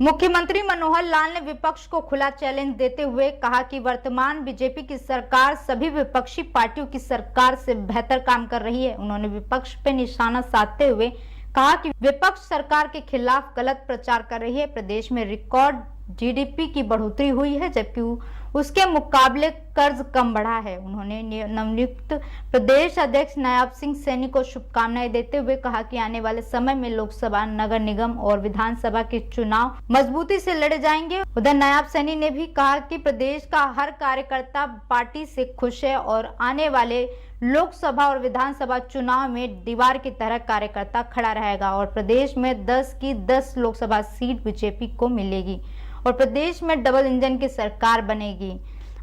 मुख्यमंत्री मनोहर लाल ने विपक्ष को खुला चैलेंज देते हुए कहा कि वर्तमान बीजेपी की सरकार सभी विपक्षी पार्टियों की सरकार से बेहतर काम कर रही है। उन्होंने विपक्ष पे निशाना साधते हुए कहा कि विपक्ष सरकार के खिलाफ गलत प्रचार कर रही है। प्रदेश में रिकॉर्ड जीडीपी की बढ़ोतरी हुई है, जबकि उसके मुकाबले कर्ज कम बढ़ा है। उन्होंने नवनियुक्त प्रदेश अध्यक्ष नायब सिंह सैनी को शुभकामनाएं देते हुए कहा कि आने वाले समय में लोकसभा, नगर निगम और विधानसभा के चुनाव मजबूती से लड़े जाएंगे। उधर नायब सैनी ने भी कहा कि प्रदेश का हर कार्यकर्ता पार्टी से खुश है और आने वाले लोकसभा और विधानसभा चुनाव में दीवार की तरह कार्यकर्ता खड़ा रहेगा और प्रदेश में 10 की 10 लोकसभा सीट बीजेपी को मिलेगी और प्रदेश में डबल इंजन की सरकार बनेगी।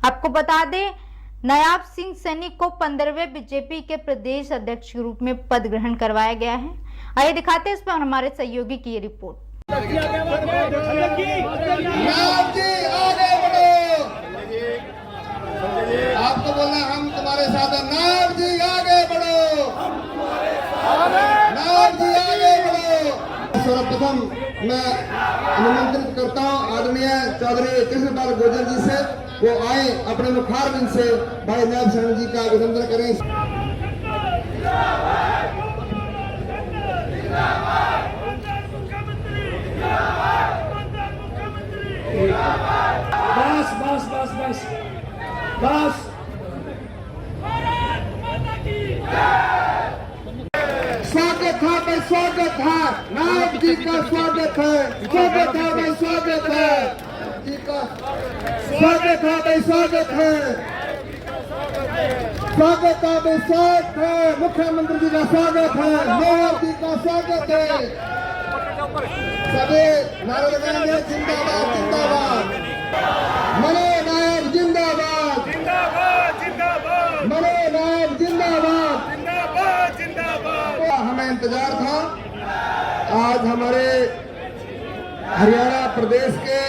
आपको बता दें, नायब सिंह सैनी को 15वें बीजेपी के प्रदेश अध्यक्ष के रूप में पद ग्रहण करवाया गया है। आइए दिखाते हैं इस पर हमारे सहयोगी की ये रिपोर्ट। आपको बोलना हम तुम्हारे साथ हैं। नायब जी आगे बढ़ो, नायब जी आगे बढ़ो। सर्वप्रथम मैं निमंत्रित करता हूँ आदरणीय चौधरी कृष्णपाल गुर्जर जी से, वो आए अपने मुखारबिंद से भाई नायब सैनी जी का अभिनंदन करें। बस बस बस बस बस। स्वागत है भाई, स्वागत है नायब जी का, स्वागत है, स्वागत है भाई, स्वागत है जी का, स्वागत है भाई, स्वागत है, स्वागत है भाई, स्वागत है मुख्यमंत्री जी का, स्वागत है मेयर जी का, स्वागत है। सभी नारे लगाएंगे, जिंदाबाद जिंदाबाद, मनो नायब जिंदाबाद, मनो नायब जिंदाबाद। हमें इंतजार था, आज हमारे हरियाणा प्रदेश के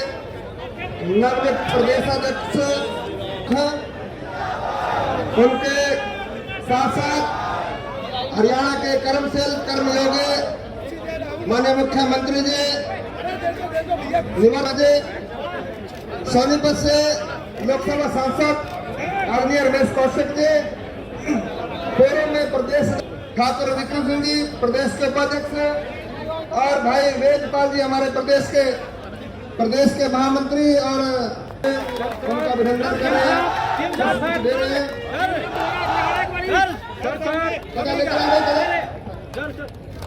नवनियुक्त प्रदेशाध्यक्ष उनके साथ साथ हरियाणा के कर्मशील कर्मयोगी माननीय मुख्यमंत्री जी निवास जी, सोनीपत से लोकसभा सांसद आदरणीय रमेश कौशिक जी, पूर्व में प्रदेश ठाकुर विक्रम सिंह जी प्रदेश के उपाध्यक्ष, और भाई वेदपाल जी हमारे प्रदेश के महामंत्री, और उनका अभिनंदन कर रहे हैं, दे रहे हैं।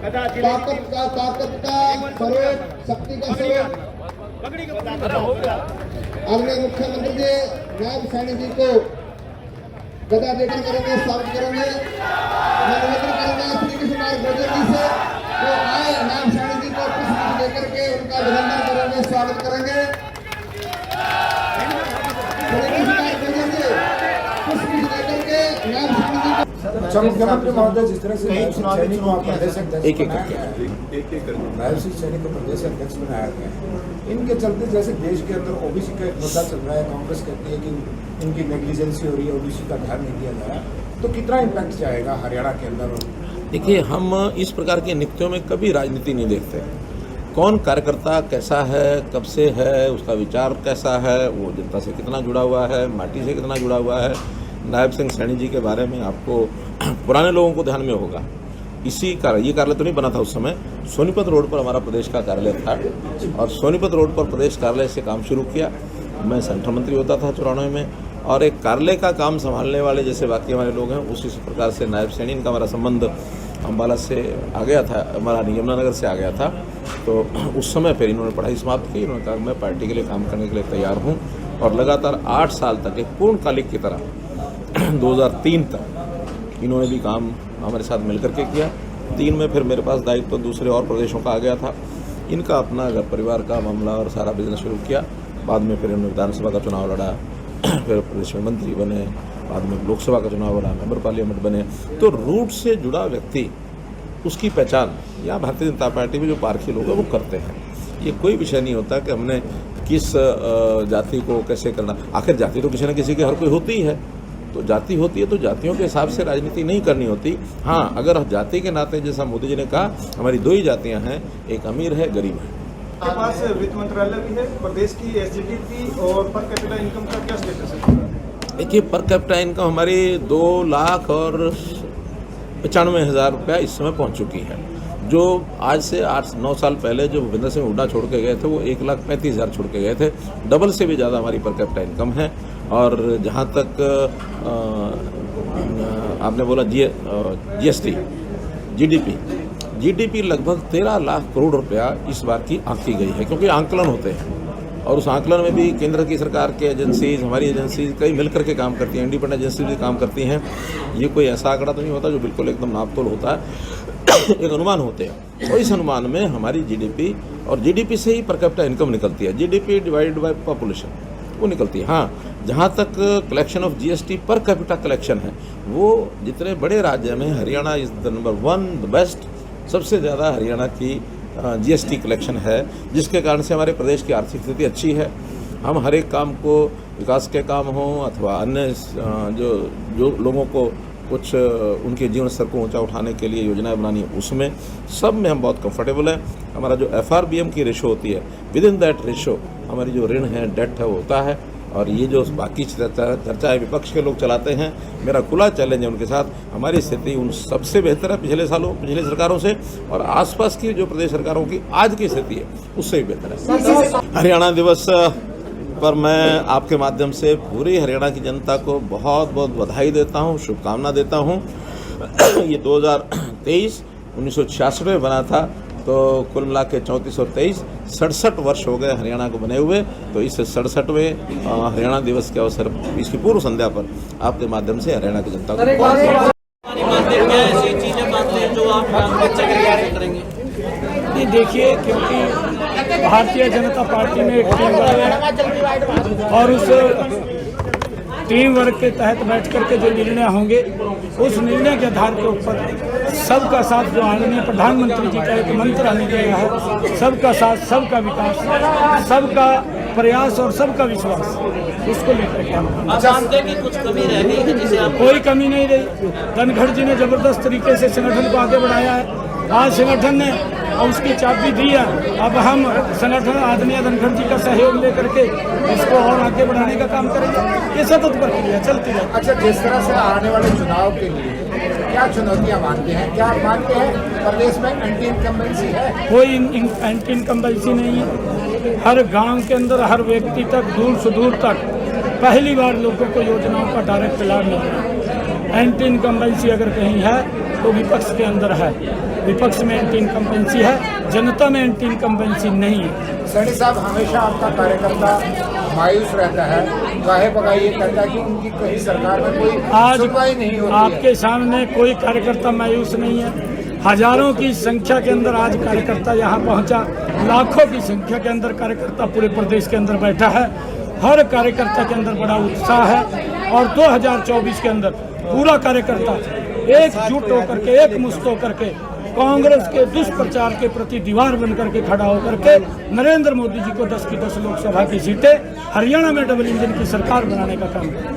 ताकत का स्वरूप, शक्ति का स्वरूप आदरणीय मुख्यमंत्री जी नायब सैनी जी को गदा देकर करेंगे, स्वागत करेंगे। मैं निवेदन करूंगा श्री कृष्णपाल गुर्जर जी से, वो आए नायब सैनी जी को पुष्प देकर के उनका अभिनंदन करेंगे, स्वागत करेंगे। श्री कृष्णपाल गुर्जर जी पुष्प देकर के नायब सैनी जी को। अच्छा मुख्यमंत्री महोदय, जिस तरह से नायब सिंह सैनी को प्रदेश अध्यक्ष नायब सिंह सैनी को प्रदेश अध्यक्ष बनाया गया, इनके चलते जैसे देश के अंदर ओबीसी का एक मुद्दा चल रहा है, कांग्रेस कहती है कि इनकी नेग्लिजेंसी हो रही है, ओबीसी का ध्यान नहीं दिया जा रहा, तो कितना इम्पैक्ट जाएगा हरियाणा के अंदर? देखिए, हम इस प्रकार की नियुक्तियों में कभी राजनीति नहीं देखते। कौन कार्यकर्ता कैसा है, कब से है, उसका विचार कैसा है, वो जनता से कितना जुड़ा हुआ है, माटी से कितना जुड़ा हुआ है। नायब सिंह सैनी जी के बारे में आपको पुराने लोगों को ध्यान में होगा, इसी ये कार्यालय तो नहीं बना था उस समय, सोनीपत रोड पर हमारा प्रदेश का कार्यालय था और सोनीपत रोड पर प्रदेश कार्यालय से काम शुरू किया। मैं सेंट्रल मंत्री होता था 94 में, और एक कार्यालय का काम संभालने वाले जैसे बाकी हमारे लोग हैं, उसी प्रकार से नायब सैनी, इनका हमारा संबंध अम्बाला से आ गया था, हमारा यमुनानगर से आ गया था। तो उस समय फिर इन्होंने पढ़ाई समाप्त की, इन्होंने कहा मैं पार्टी के लिए काम करने के लिए तैयार हूँ, और लगातार 8 साल तक एक पूर्णकालिक की तरह 2003 तक इन्होंने भी काम हमारे साथ मिलकर के किया। 3 में फिर मेरे पास दायित्व दूसरे और प्रदेशों का आ गया था, इनका अपना घर परिवार का मामला और सारा बिजनेस शुरू किया। बाद में फिर इन्होंने विधानसभा का चुनाव लड़ा, फिर प्रदेश में मंत्री बने, बाद में लोकसभा का चुनाव लड़ा, मेंबर पार्लियामेंट बने। तो रूट से जुड़ा व्यक्ति, उसकी पहचान यहाँ भारतीय जनता पार्टी में जो पारखी लोग हैं वो करते हैं। ये कोई विषय नहीं होता कि हमने किस जाति को कैसे करना, आखिर जाति तो किसी न किसी की हर कोई होती है, तो जाति होती है तो जातियों के हिसाब से राजनीति नहीं करनी होती। हाँ, अगर जाति के नाते जैसा मोदी जी ने कहा, हमारी 2 ही जातियां हैं, एक अमीर है, गरीब है, के पास वित्त मंत्रालय भी है, प्रदेश की एसजीडीपी और पर कैपिटा इनकम का क्या स्टेटस है? देखिए, पर कैपिटा इनकम हमारी 2,95,000 रुपया इस समय पहुंच चुकी है। जो आज से 8-9 साल पहले जो भूपेंद्र सिंह हुड्डा छोड़ के गए थे वो 1,35,000 छोड़ के गए थे। डबल से भी ज़्यादा हमारी पर कैपिटा इनकम है। और जहाँ तक आपने बोला जीएसटी, जीडीपी लगभग 13 लाख करोड़ रुपया इस बार की आंकी गई है, क्योंकि आंकलन होते हैं और उस आंकलन में भी केंद्र की सरकार के एजेंसीज, हमारी एजेंसीज कई मिलकर के काम करती हैं, इंडिपेंडेंट एजेंसी भी काम करती हैं। ये कोई ऐसा आंकड़ा तो नहीं होता जो बिल्कुल एकदम नापतोल होता है, एक अनुमान होते हैं। और इस अनुमान में हमारी जीडीपी और जीडीपी से ही पर कैपिटा इनकम निकलती है, जीडीपी डिवाइडेड बाय पॉपुलेशन वो निकलती है। हाँ, जहाँ तक collection of GST per capita collection है वो जितने बड़े राज्य में Haryana is the number 1 the best, सबसे ज़्यादा हरियाणा की जीएसटी कलेक्शन है, जिसके कारण से हमारे प्रदेश की आर्थिक स्थिति अच्छी है। हम हर एक काम को, विकास के काम हों अथवा अन्य जो लोगों को कुछ उनके जीवन स्तर को ऊंचा उठाने के लिए योजनाएं बनानी है, उसमें सब में हम बहुत कंफर्टेबल हैं। हमारा जो एफआरबीएम की रेशो होती है, विद इन दैट रेशो हमारी जो ऋण है, डेट है, वो होता है। और ये जो बाकी चर्चाएं विपक्ष के लोग चलाते हैं, मेरा खुला चैलेंज है उनके साथ, हमारी स्थिति उन सबसे बेहतर है पिछले सरकारों से, और आसपास की जो प्रदेश सरकारों की आज की स्थिति है उससे भी बेहतर है। हरियाणा दिवस पर मैं आपके माध्यम से पूरी हरियाणा की जनता को बहुत बहुत बधाई देता हूँ, शुभकामना देता हूँ। ये 2023 1966 में बना था, तो कुल मिला के 34 और 23 67 वर्ष हो गए हरियाणा को बने हुए। तो इस 67वें हरियाणा दिवस के अवसर, इसकी पूर्व संध्या पर आपके माध्यम से हरियाणा की जनता को ऐसी चीजें मानते हैं जो आप करेंगे? ये देखिए, क्योंकि भारतीय जनता पार्टी में एक टीम वर्क है और उस टीम वर्क के तहत बैठ करके जो निर्णय होंगे, उस निर्णय के आधार के ऊपर सबका साथ, जो आदरणीय प्रधानमंत्री जी का एक मंत्र हमें दिया है, सबका साथ, सबका विकास, सबका प्रयास और सबका विश्वास, उसको लेकर के हम जानते हैं कि कुछ कमी रह गई है जिसे आप? कोई कमी नहीं रही। धनखड़ जी ने जबरदस्त तरीके से संगठन को आगे बढ़ाया है। आज संगठन ने उसकी चाबी दी है। अब हम संगठन आदरणीय धनखड़ जी का सहयोग लेकर के इसको और आगे बढ़ाने का काम करेंगे। ये सतत प्रक्रिया चलती है। अच्छा, जिस तरह से आने वाले चुनाव के लिए क्या चुनौतियां मानते हैं? क्या आप मानते हैं प्रदेश में एंटी इनकम्बेंसी है? कोई एंटी इनकम्बेंसी नहीं है। हर गांव के अंदर, हर व्यक्ति तक, दूर से दूर तक पहली बार लोगों को योजनाओं का डायरेक्ट लाभ मिल रहा है। एंटी इनकम्बेंसी अगर कहीं है तो विपक्ष के अंदर है। विपक्ष में एंटी इनकम्बेंसी है, जनता में एंटी इनकम्बेंसी नहीं है। सैनी साहब, हमेशा आपका कार्यकर्ता मायूस रहता है, गाहे बगाए ये कहता है कि उनकी कहीं सरकार में कोई सुनवाई नहीं होती है। आपके सामने कोई कार्यकर्ता मायूस नहीं है। हजारों की संख्या के अंदर आज कार्यकर्ता यहाँ पहुँचा, लाखों की संख्या के अंदर कार्यकर्ता पूरे प्रदेश के अंदर बैठा है। हर कार्यकर्ता के अंदर बड़ा उत्साह है और 2024 के अंदर पूरा कार्यकर्ता एकजुट होकर के, एक मुश्त होकर के कांग्रेस के दुष्प्रचार के प्रति दीवार बनकर के खड़ा होकर के नरेंद्र मोदी जी को 10 की 10 लोकसभा की सीटें हरियाणा में डबल इंजन की सरकार बनाने का काम